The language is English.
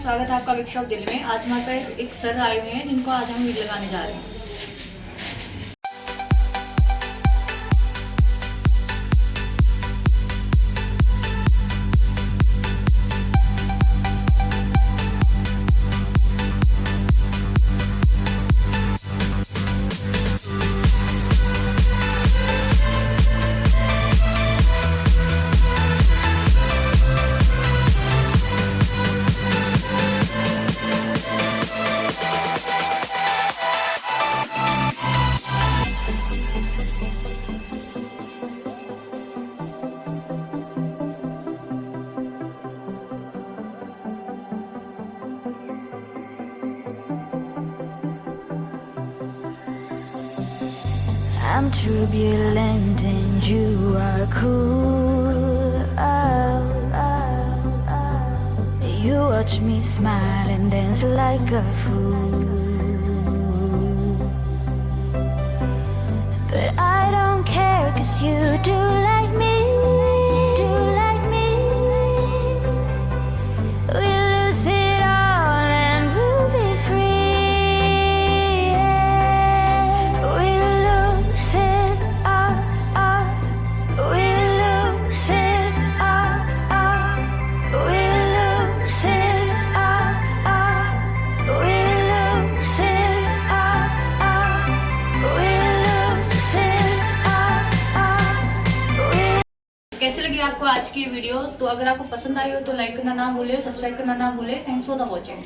स्वागत है आपका विग शॉप दिल्ली में। आज हमारे पास एक सर आए हुए हैं जिनको आज हम विग लगाने जा रहे हैं। I'm turbulent and you are cool. You watch me smile and dance like a fool. But I don't care 'cause you do like me. We'll lose it all and we'll be free. We'll lose it all. We'll lose it all. We'll lose it all. We'll lose it all. We'll lose it all. कैसे लगी आपको आज की video? तो अगर आपको पसंद आई हो तो लाइक करना ना भूले, सब्सक्राइब करना ना भूले। Thanks for the watching.